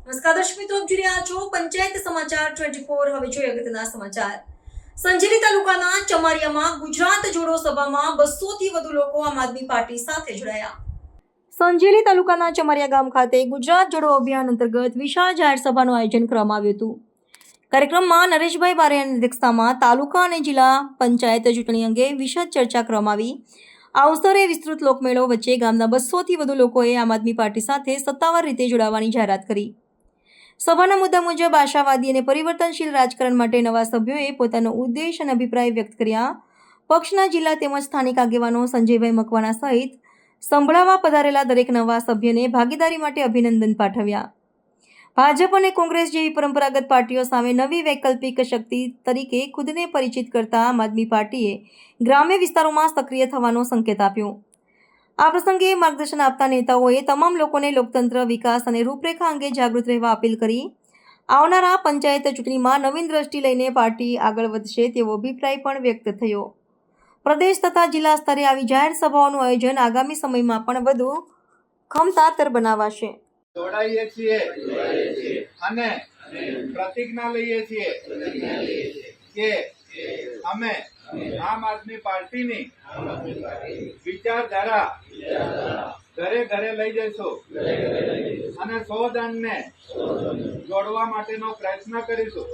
નમસ્કાર દર્શક મિત્રો, આપ જોઈ રહ્યા છો પંચાયત સમાચાર 24। હવે જોઈએ અગત્યના સમાચાર। સંજેલી તાલુકાના ચમારિયામાં ગુજરાત જોડો સભામાં 200 થી વધુ લોકો આમ આદમી પાર્ટી સાથે જોડાયા। સંજેલી તાલુકાના ચમારિયા ગામ ખાતે ગુજરાત જોડો અભિયાન અંતર્ગત વિશાળ જાહેર સભાનું આયોજન કરવામાં આવ્યું હતું। કાર્યક્રમમાં નરેશભાઈ બારિયાની અધ્યક્ષતામાં તાલુકા અને જિલ્લા પંચાયત ચૂંટણી અંગે વિશદ ચર્ચા કરવામાં આવી। આ અવસરે વિસ્તૃત લોકમેળો વચ્ચે ગામના 200 થી વધુ લોકોએ આમ આદમી પાર્ટી સાથે સત્તાવાર રીતે જોડાવાની જાહેરાત કરી। સભાના મુદ્દા મુજબ આશાવાદી અને પરિવર્તનશીલ રાજકારણ માટે નવા સભ્યોએ પોતાનો ઉદ્દેશ અને અભિપ્રાય વ્યક્ત કર્યા। પક્ષના જિલ્લા તેમજ સ્થાનિક આગેવાનો સંજયભાઈ મકવાણા સહિત સંભળાવા પધારેલા દરેક નવા સભ્યને ભાગીદારી માટે અભિનંદન પાઠવ્યા। ભાજપ અને કોંગ્રેસ જેવી પરંપરાગત પાર્ટીઓ સામે નવી વૈકલ્પિક શક્તિ તરીકે ખુદને પરિચિત કરતા આમ આદમી પાર્ટીએ ગ્રામ્ય વિસ્તારોમાં સક્રિય થવાનો સંકેત આપ્યો। આ પ્રસંગે માર્ગદર્શન આપતા નેતાઓએ તમામ લોકોને લોકતંત્ર, વિકાસ અને રૂપરેખા અંગે જાગૃત રહેવા અપીલ કરી। આવનારા પંચાયત ચૂંટણીમાં નવીન દ્રષ્ટિ લઈને પાર્ટી આગળ વધશે તેવો અભિપ્રાય પણ વ્યક્ત થયો। પ્રદેશ તથા જિલ્લા સ્તરે આવી જાહેર સભાઓનું આયોજન આગામી સમયમાં પણ વધુ ખમતાતર બનાવાશે। જોડાઈએ છીએ અને પ્રતિજ્ઞા લઈએ છીએ કે અમે આમ આદમી પાર્ટીની વિચારધારા ઘરે ઘરે લઈ જઈશું અને 100 જણને જોડવા માટેનો પ્રયત્ન કરીશું।